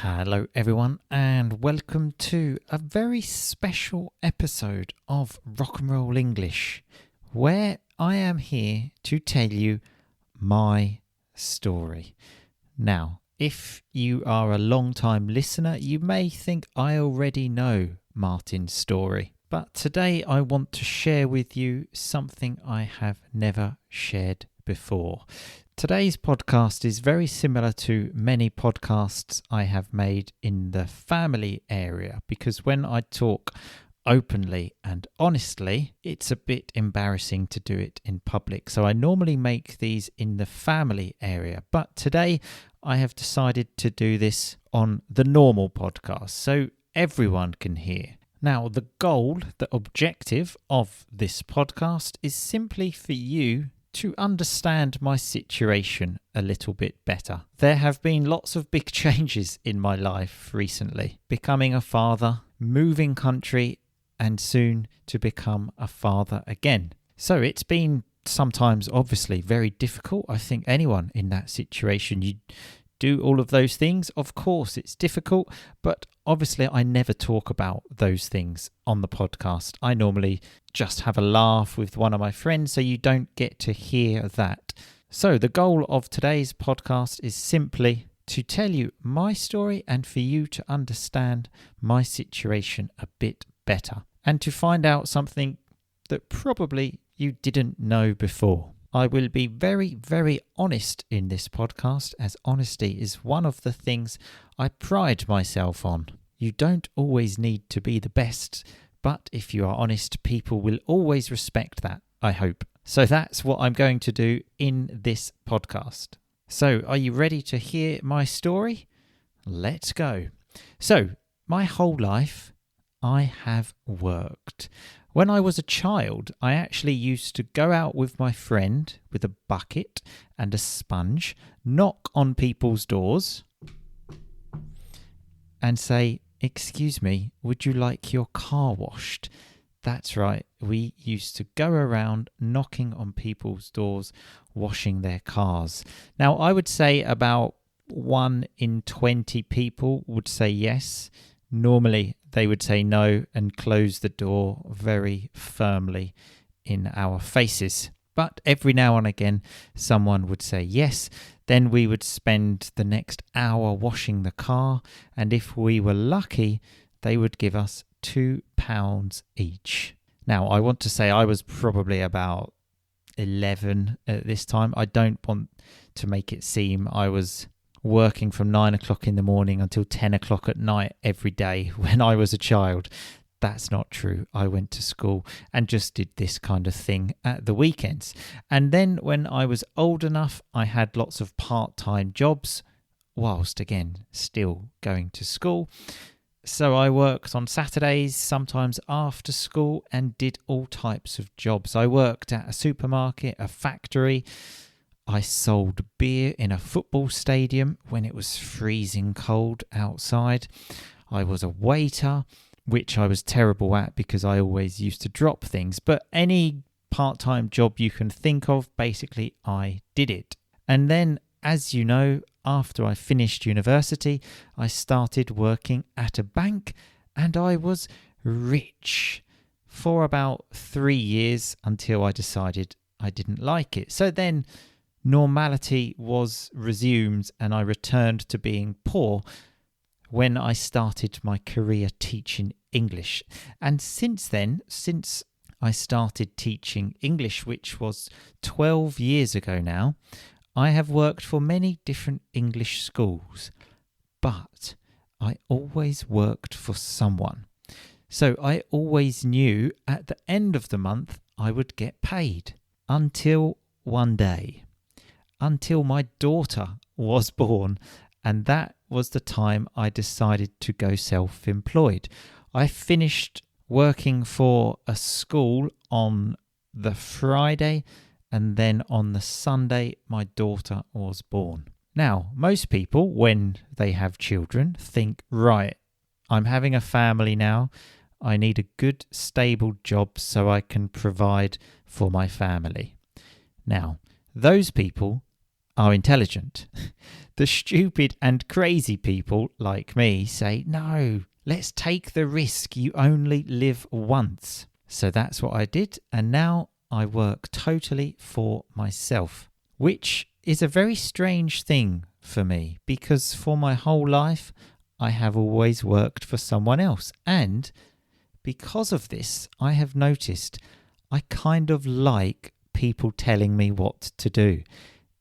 Hello everyone and welcome to a very special episode of Rock and Roll English, where I am here to tell you my story. Now, if you are a long-time listener, you may think I already know Martin's story, but today I want to share with you something I have never shared before. Today's podcast is very similar to many podcasts I have made in the family area, because when I talk openly and honestly, it's a bit embarrassing to do it in public. So I normally make these in the family area, but today I have decided to do this on the normal podcast so everyone can hear. Now, the goal, the objective of this podcast is simply for you to understand my situation a little bit better. There have been lots of big changes in my life recently. Becoming a father, moving country, and soon to become a father again. So it's been sometimes obviously very difficult. I think anyone in that situation, you do all of those things. Of course, it's difficult, but obviously I never talk about those things on the podcast. I normally just have a laugh with one of my friends, so you don't get to hear that. So the goal of today's podcast is simply to tell you my story and for you to understand my situation a bit better and to find out something that probably you didn't know before. I will be very, very honest in this podcast, as honesty is one of the things I pride myself on. You don't always need to be the best, but if you are honest, people will always respect that, I hope. So that's what I'm going to do in this podcast. So are you ready to hear my story? Let's go. So my whole life, I have worked. When I was a child, I actually used to go out with my friend with a bucket and a sponge, knock on people's doors and say, "Excuse me, would you like your car washed?" That's right, we used to go around knocking on people's doors, washing their cars. Now, I would say about 1 in 20 people would say yes. Normally, they would say no and close the door very firmly in our faces. But every now and again, someone would say yes. Then we would spend the next hour washing the car. And if we were lucky, they would give us £2 each. Now, I want to say I was probably about 11 at this time. I don't want to make it seem I was working from 9 o'clock in the morning until 10 o'clock at night every day when I was a child. That's not true. I went to school and just did this kind of thing at the weekends. And then when I was old enough, I had lots of part-time jobs whilst, again, still going to school. So I worked on Saturdays, sometimes after school, and did all types of jobs. I worked at a supermarket, a factory. I sold beer in a football stadium when it was freezing cold outside. I was a waiter, which I was terrible at because I always used to drop things. But any part-time job you can think of, basically, I did it. And then, as you know, after I finished university, I started working at a bank and I was rich for about 3 years until I decided I didn't like it. So then normality was resumed and I returned to being poor when I started my career teaching English. And since then, since I started teaching English, which was 12 years ago now, I have worked for many different English schools, but I always worked for someone. So I always knew at the end of the month I would get paid until one day. Until my daughter was born, and that was the time I decided to go self-employed. I finished working for a school on the Friday, and then on the Sunday, my daughter was born. Now, most people, when they have children, think, right, I'm having a family now. I need a good, stable job so I can provide for my family. Now, those people are intelligent. The stupid and crazy people like me say, no, let's take the risk. You only live once. So that's what I did. And now I work totally for myself, which is a very strange thing for me because for my whole life, I have always worked for someone else. And because of this, I have noticed I kind of like people telling me what to do.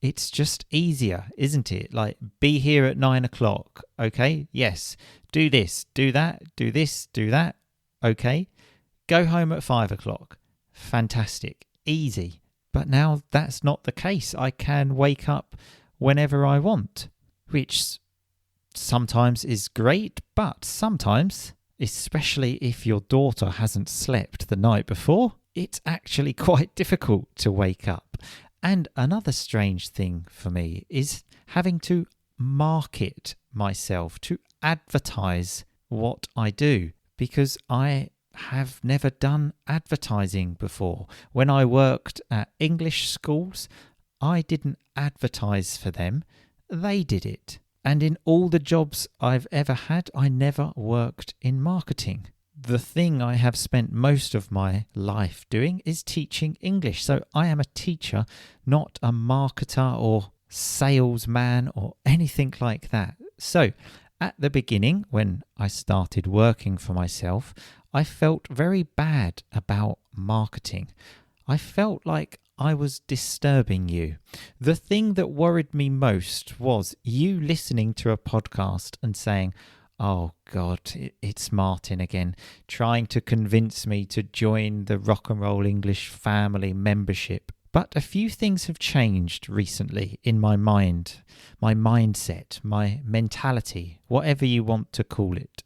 It's just easier, isn't it? Like, be here at 9 o'clock. Okay, yes. Do this, do that, do this, do that. Okay. Go home at 5 o'clock. Fantastic. Easy. But now that's not the case. I can wake up whenever I want, which sometimes is great, but sometimes, especially if your daughter hasn't slept the night before, it's actually quite difficult to wake up. And another strange thing for me is having to market myself, to advertise what I do, because I have never done advertising before. When I worked at English schools, I didn't advertise for them, they did it. And in all the jobs I've ever had, I never worked in marketing. The thing I have spent most of my life doing is teaching English. So I am a teacher, not a marketer or salesman or anything like that. So at the beginning, when I started working for myself, I felt very bad about marketing. I felt like I was disturbing you. The thing that worried me most was you listening to a podcast and saying, oh God, it's Martin again, trying to convince me to join the Rock and Roll English family membership. But a few things have changed recently in my mind, my mindset, my mentality, whatever you want to call it.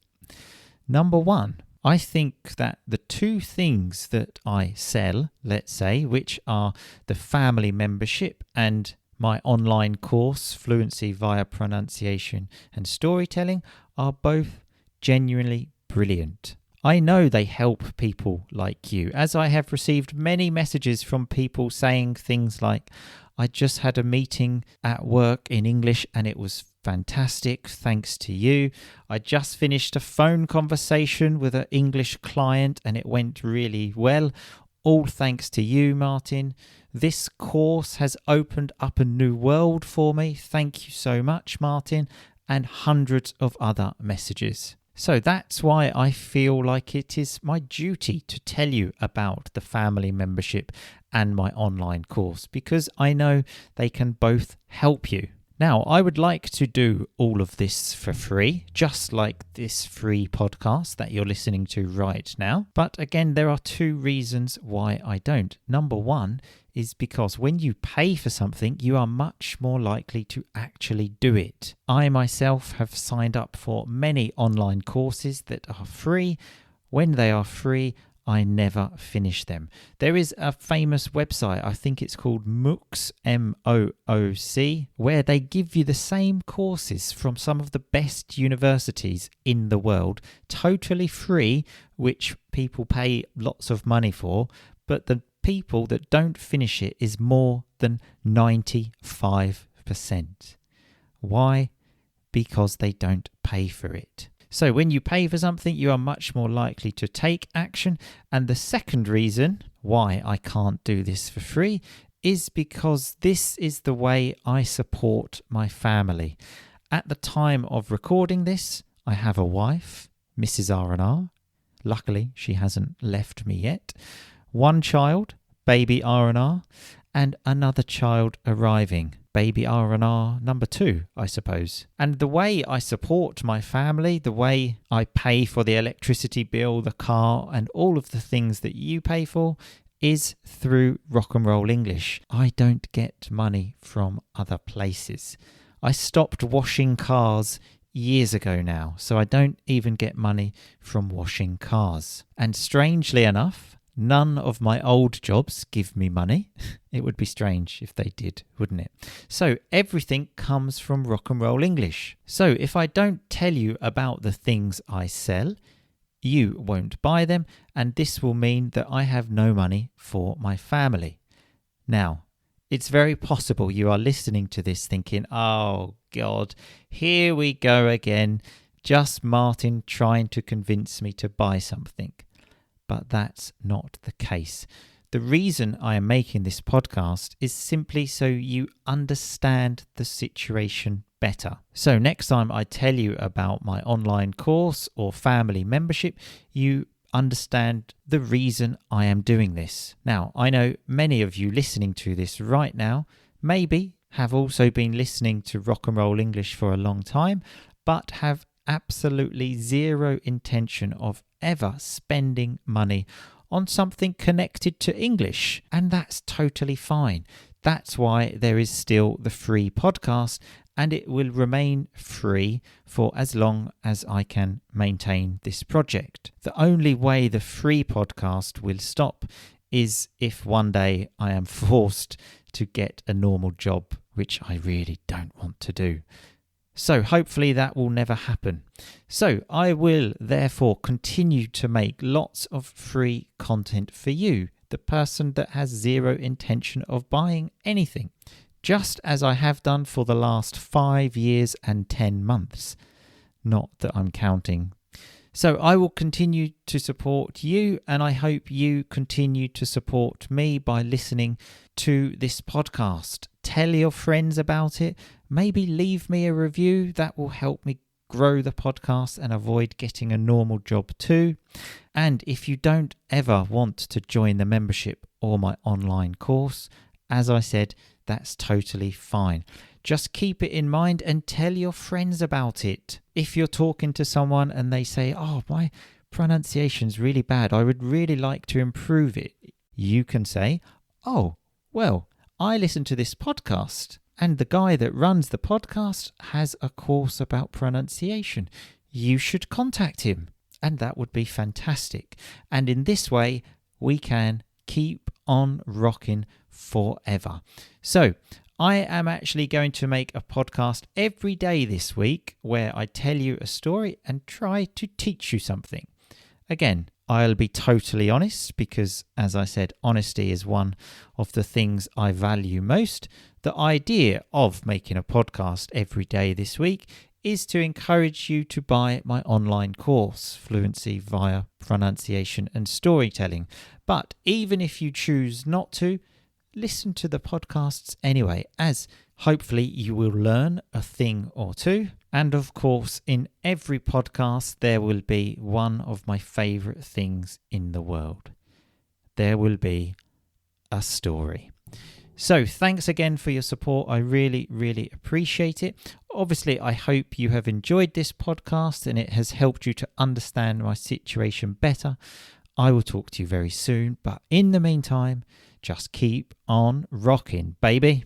Number one, I think that the two things that I sell, let's say, which are the family membership and my online course, Fluency via Pronunciation and Storytelling, are both genuinely brilliant. I know they help people like you, as I have received many messages from people saying things like, I just had a meeting at work in English and it was fantastic, thanks to you. I just finished a phone conversation with an English client and it went really well. All thanks to you, Martin. This course has opened up a new world for me. Thank you so much, Martin. And hundreds of other messages. So that's why I feel like it is my duty to tell you about the family membership and my online course, because I know they can both help you. Now, I would like to do all of this for free, just like this free podcast that you're listening to right now. But again, there are two reasons why I don't. Number one is because when you pay for something, you are much more likely to actually do it. I myself have signed up for many online courses that are free. When they are free, I never finish them. There is a famous website, I think it's called MOOC, M-O-O-C, where they give you the same courses from some of the best universities in the world, totally free, which people pay lots of money for, but the people that don't finish it is more than 95%. Why? Because they don't pay for it. So when you pay for something, you are much more likely to take action. And the second reason why I can't do this for free is because this is the way I support my family. At the time of recording this, I have a wife, Mrs. R&R. Luckily, she hasn't left me yet. One child, baby R&R, and another child arriving. Baby R&R number 2, I suppose. And the way I support my family, the way I pay for the electricity bill, the car, and all of the things that you pay for is through Rock and Roll English. I don't get money from other places. I stopped washing cars years ago now, so I don't even get money from washing cars. And strangely enough, none of my old jobs give me money. It would be strange if they did, wouldn't it? So everything comes from Rock and Roll English. So if I don't tell you about the things I sell, you won't buy them, and this will mean that I have no money for my family. Now, It's very possible you are listening to this thinking, oh God, here we go again. Just Martin trying to convince me to buy something. But that's not the case. The reason I am making this podcast is simply so you understand the situation better. So next time I tell you about my online course or family membership, you understand the reason I am doing this. Now, I know many of you listening to this right now maybe have also been listening to Rock and Roll English for a long time, but have absolutely zero intention of ever spending money on something connected to English, and that's totally fine. That's why there is still the free podcast, and it will remain free for as long as I can maintain this project. The only way the free podcast will stop is if one day I am forced to get a normal job, which I really don't want to do. So hopefully that will never happen. So I will therefore continue to make lots of free content for you, the person that has zero intention of buying anything, just as I have done for the last 5 years and 10 months. Not that I'm counting. So I will continue to support you, and I hope you continue to support me by listening to this podcast. Tell your friends about it. Maybe leave me a review. That will help me grow the podcast and avoid getting a normal job too. And if you don't ever want to join the membership or my online course, as I said, that's totally fine. Just keep it in mind and tell your friends about it. If you're talking to someone and they say, oh, my pronunciation's really bad, I would really like to improve it, you can say, oh, well, I listen to this podcast and the guy that runs the podcast has a course about pronunciation. You should contact him, and that would be fantastic. And in this way, we can keep on rocking forever. So I am actually going to make a podcast every day this week where I tell you a story and try to teach you something. Again, I'll be totally honest because, as I said, honesty is one of the things I value most. The idea of making a podcast every day this week is to encourage you to buy my online course, Fluency via Pronunciation and Storytelling. But even if you choose not to, listen to the podcasts anyway, as hopefully you will learn a thing or two. And of course, in every podcast, there will be one of my favourite things in the world. There will be a story. So thanks again for your support. I really, really appreciate it. Obviously, I hope you have enjoyed this podcast and it has helped you to understand my situation better. I will talk to you very soon. But in the meantime, just keep on rocking, baby.